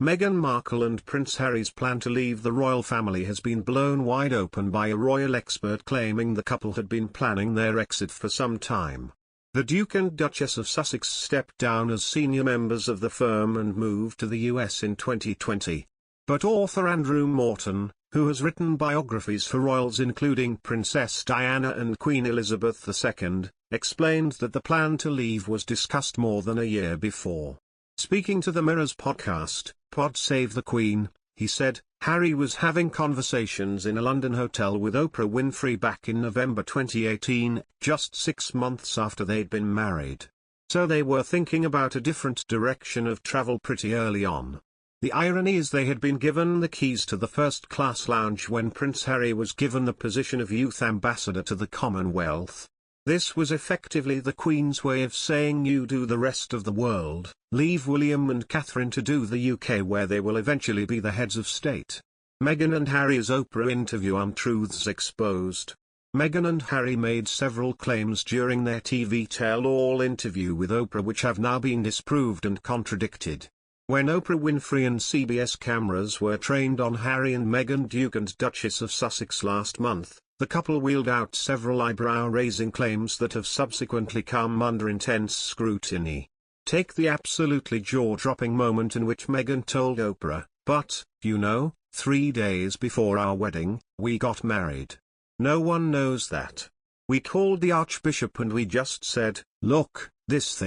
Meghan Markle and Prince Harry's plan to leave the royal family has been blown wide open by a royal expert claiming the couple had been planning their exit for some time. The Duke and Duchess of Sussex stepped down as senior members of the firm and moved to the US in 2020. But author Andrew Morton, who has written biographies for royals including Princess Diana and Queen Elizabeth II, explained that the plan to leave was discussed more than a year before. Speaking to the Mirror's podcast, Pod Save the Queen, he said, Harry was having conversations in a London hotel with Oprah Winfrey back in November 2018, just 6 months after they'd been married. So they were thinking about a different direction of travel pretty early on. The irony is they had been given the keys to the first-class lounge when Prince Harry was given the position of youth ambassador to the Commonwealth. This was effectively the Queen's way of saying you do the rest of the world, leave William and Catherine to do the UK where they will eventually be the heads of state. Meghan and Harry's Oprah interview untruths exposed. Meghan and Harry made several claims during their TV tell-all interview with Oprah which have now been disproved and contradicted. When Oprah Winfrey and CBS cameras were trained on Harry and Meghan, Duke and Duchess of Sussex last month, the couple wheeled out several eyebrow-raising claims that have subsequently come under intense scrutiny. Take the absolutely jaw-dropping moment in which Meghan told Oprah, "But, you know, 3 days before our wedding, we got married. No one knows that. We called the Archbishop and we just said, look, this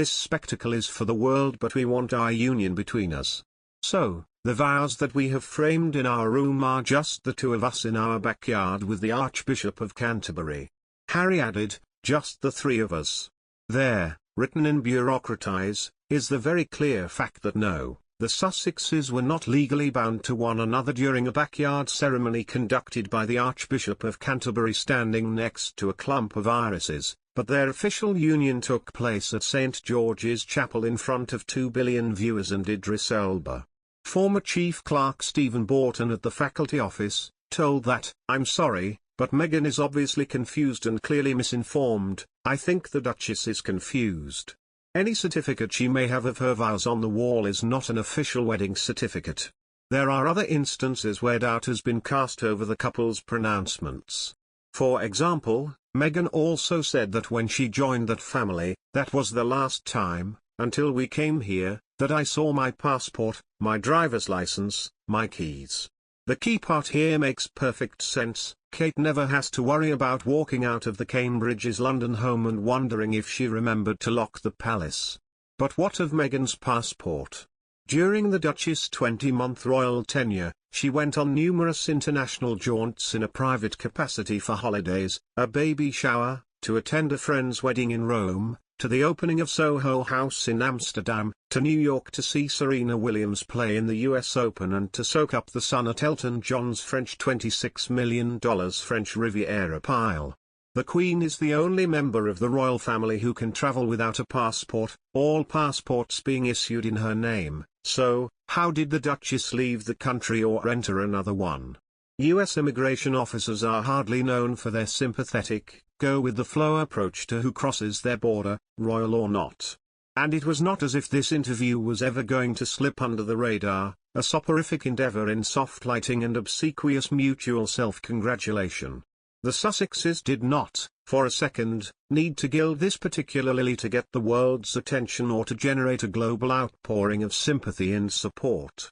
spectacle is for the world but we want our union between us. So, the vows that we have framed in our room are just the two of us in our backyard with the Archbishop of Canterbury." Harry added, "Just the three of us." There, written in bureaucratize, is the very clear fact that no, the Sussexes were not legally bound to one another during a backyard ceremony conducted by the Archbishop of Canterbury standing next to a clump of irises, but their official union took place at St. George's Chapel in front of 2 billion viewers and Idris Elba. Former Chief Clerk Stephen Borton at the faculty office, told that, "I'm sorry, but Meghan is obviously confused and clearly misinformed. I think the Duchess is confused. Any certificate she may have of her vows on the wall is not an official wedding certificate." There are other instances where doubt has been cast over the couple's pronouncements. For example, Meghan also said that when she joined that family, that was the last time, until we came here, that I saw my passport, my driver's license, my keys. The key part here makes perfect sense. Kate never has to worry about walking out of the Cambridge's London home and wondering if she remembered to lock the palace. But what of Meghan's passport? During the Duchess' 20-month royal tenure, she went on numerous international jaunts in a private capacity for holidays, a baby shower, to attend a friend's wedding in Rome, to the opening of Soho House in Amsterdam, to New York to see Serena Williams play in the US Open and to soak up the sun at Elton John's French $26 million French Riviera pile. The Queen is the only member of the royal family who can travel without a passport, all passports being issued in her name. So, how did the Duchess leave the country or enter another one? US immigration officers are hardly known for their sympathetic, go-with-the-flow approach to who crosses their border, royal or not. And it was not as if this interview was ever going to slip under the radar, a soporific endeavor in soft lighting and obsequious mutual self-congratulation. The Sussexes did not, for a second, need to gild this particular lily to get the world's attention or to generate a global outpouring of sympathy and support.